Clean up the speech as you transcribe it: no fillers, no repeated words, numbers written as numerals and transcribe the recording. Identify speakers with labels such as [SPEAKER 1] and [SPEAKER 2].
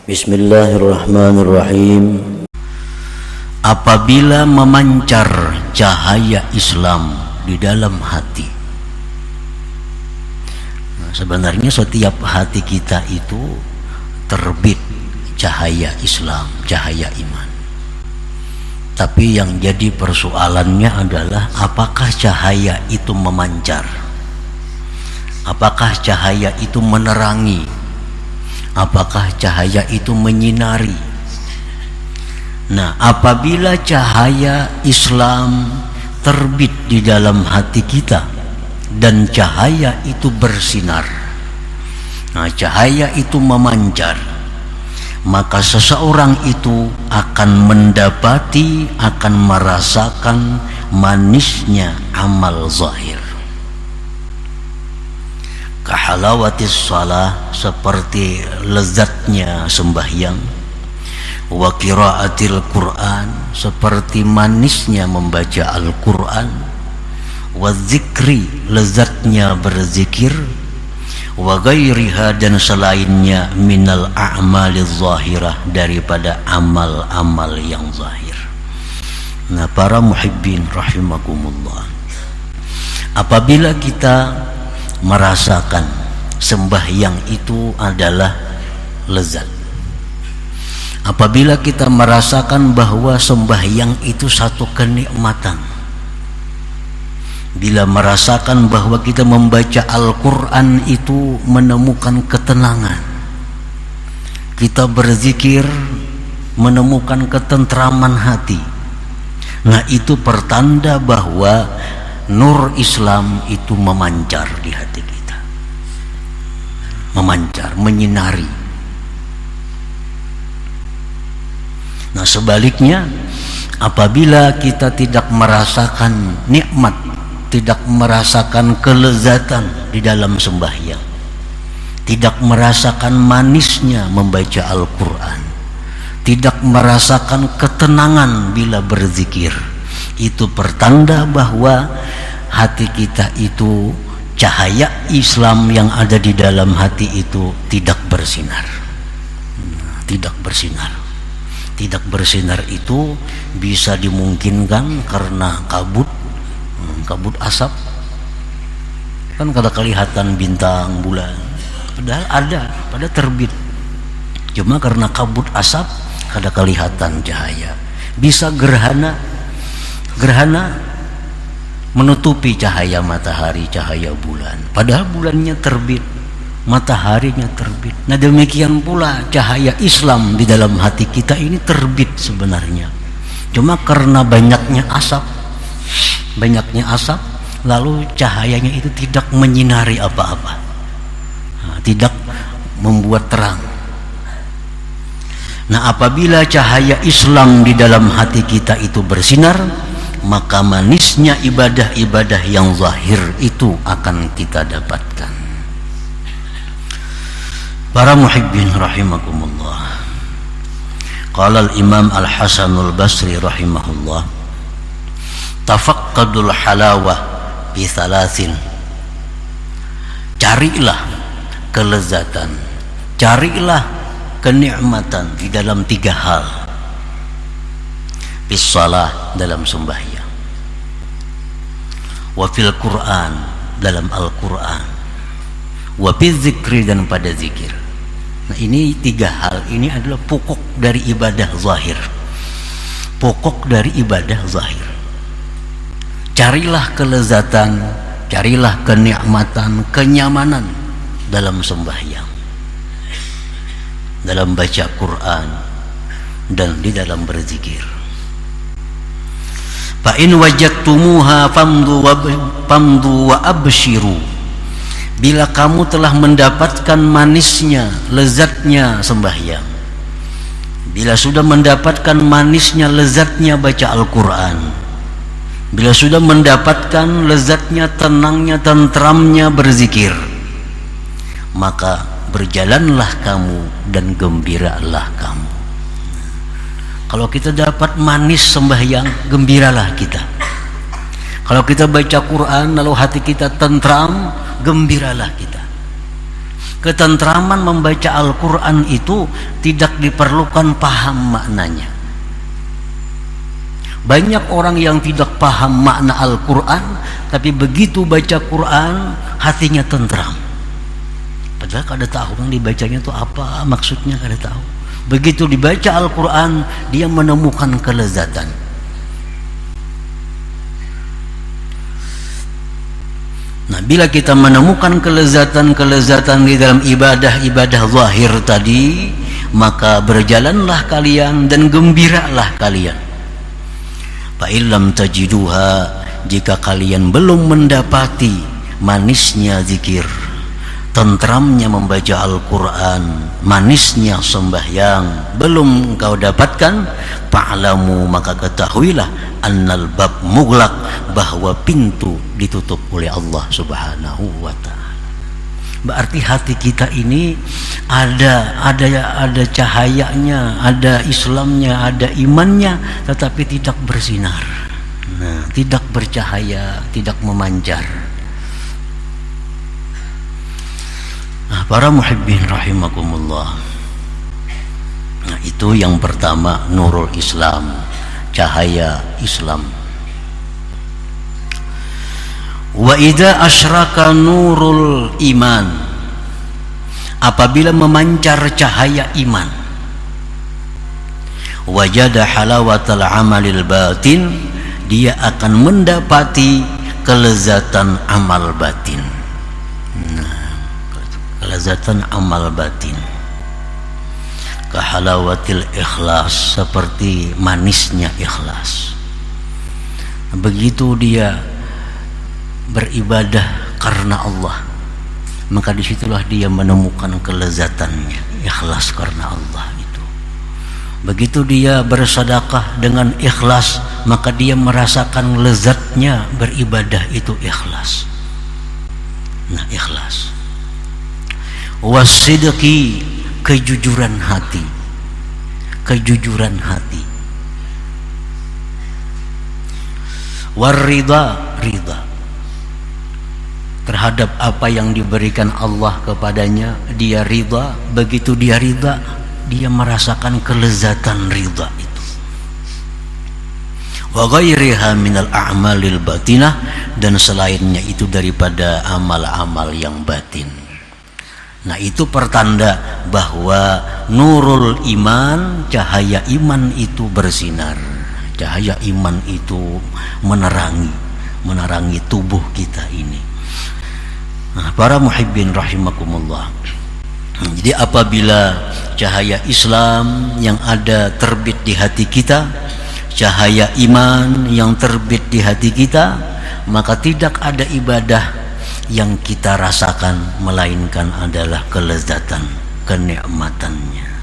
[SPEAKER 1] Bismillahirrahmanirrahim. Apabila memancar cahaya Islam di dalam hati. Sebenarnya setiap hati kita itu terbit cahaya Islam, cahaya iman. Tapi yang jadi persoalannya adalah apakah cahaya itu memancar? Apakah cahaya itu menerangi? Apakah cahaya itu menyinari? Nah, apabila cahaya Islam terbit di dalam hati kita dan cahaya itu bersinar, nah cahaya itu memancar, maka seseorang itu akan mendapati, akan merasakan manisnya amal zahir. Kahalawatis shalah, seperti lezatnya sembahyang. Wa qiraatil Quran, seperti manisnya membaca Al-Quran. Wa zikri, lezatnya berzikir. Wa ghairiha, dan selainnya minal a'malil zahirah, daripada amal-amal yang zahir. Nah, para muhibbin rahimakumullah, apabila kita merasakan sembahyang itu adalah lezat, apabila kita merasakan bahwa sembahyang itu satu kenikmatan, bila merasakan bahwa kita membaca Al-Quran itu menemukan ketenangan, kita berzikir menemukan ketentraman hati, nah itu pertanda bahwa nur Islam itu memancar di hati kita, memancar, menyinari. Nah, sebaliknya, apabila kita tidak merasakan nikmat, tidak merasakan kelezatan di dalam sembahyang, tidak merasakan manisnya membaca Al-Quran, tidak merasakan ketenangan bila berzikir, itu pertanda bahwa hati kita itu, cahaya Islam yang ada di dalam hati itu tidak bersinar. Tidak bersinar. Tidak bersinar itu bisa dimungkinkan karena kabut asap. Kan kada kelihatan bintang, bulan, padahal ada, pada terbit. Cuma karena kabut asap kada kelihatan cahaya. Bisa gerhana menutupi cahaya matahari, cahaya bulan, padahal bulannya terbit, mataharinya terbit. Nah, demikian pula cahaya Islam di dalam hati kita ini terbit sebenarnya, cuma karena banyaknya asap, lalu cahayanya itu tidak menyinari apa-apa, tidak membuat terang. Nah, apabila cahaya Islam di dalam hati kita itu bersinar, maka manisnya ibadah-ibadah yang zahir itu akan kita dapatkan. Para muhibbin rahimakumullah, qala al-imam al-Hasanul Basri rahimahullah, tafaqqadul halawah bi thalathin, carilah kelezatan, carilah kenikmatan di dalam 3 hal. Bis shalah, dalam sembahyang. Wa fil Quran, dalam Al-Quran. Wa fil zikri, dan pada zikir. Nah, ini 3 hal ini adalah pokok dari ibadah zahir. Pokok dari ibadah zahir. Carilah kelezatan, carilah kenikmatan, kenyamanan dalam sembahyang, dalam baca Quran, dan di dalam berzikir. Fa in wajadtumuha famdu wa abshiru, bila kamu telah mendapatkan manisnya, lezatnya sembahyang, bila sudah mendapatkan manisnya, lezatnya baca Al-Quran, bila sudah mendapatkan lezatnya, tenangnya, tentramnya berzikir, maka berjalanlah kamu dan gembiralah kamu. Kalau kita dapat manis sembahyang, gembiralah kita. Kalau kita baca Quran lalu hati kita tentram, gembiralah kita. Ketentraman membaca Al-Quran itu tidak diperlukan paham maknanya. Banyak orang yang tidak paham makna Al-Quran, tapi begitu baca Quran hatinya tentram. Padahal kada tahu yang dibacanya itu apa, maksudnya kada tahu. Begitu dibaca Al-Quran, dia menemukan kelezatan. Nah, bila kita menemukan kelezatan-kelezatan di dalam ibadah-ibadah zahir tadi, maka berjalanlah kalian dan gembiralah kalian. Fa illam tajiduha, jika kalian belum mendapati manisnya zikir, tentramnya membaca Al-Quran, manisnya sembahyang, belum engkau dapatkan, fa'lamu, maka ketahuilah, annal bab mughlaq, bahwa pintu ditutup oleh Allah Subhanahu wa ta'ala. Berarti hati kita ini ada cahayanya, ada Islamnya, ada imannya, tetapi tidak bersinar. Nah, tidak bercahaya, tidak memancar. Nah, para muhibbin rahimakumullah. Nah, itu yang pertama, nurul Islam, cahaya Islam. Wa idza asyraka nurul iman, apabila memancar cahaya iman, wajada halawatal amalil batin, dia akan mendapati kelezatan amal batin. Nah, kelezatan amal batin, kahalawatil ikhlas, seperti manisnya ikhlas. Begitu dia beribadah karena Allah, maka disitulah dia menemukan kelezatannya, ikhlas karena Allah itu. Begitu dia bersedekah dengan ikhlas, maka dia merasakan lezatnya beribadah itu ikhlas. Nah, ikhlas. Wasidqi, kejujuran hati, kejujuran hati. Warida, ridha terhadap apa yang diberikan Allah kepadanya, dia ridha. Begitu dia ridha, dia merasakan kelezatan ridha itu. Wa ghairiha minal a'malil batinah, dan selainnya itu daripada amal-amal yang batin. Nah, itu pertanda bahwa nurul iman, cahaya iman itu bersinar. Cahaya iman itu menerangi tubuh kita ini. Nah, para muhibbin rahimakumullah. Jadi apabila cahaya Islam yang ada terbit di hati kita, cahaya iman yang terbit di hati kita, maka tidak ada ibadah yang kita rasakan melainkan adalah kelezatan, kenikmatannya.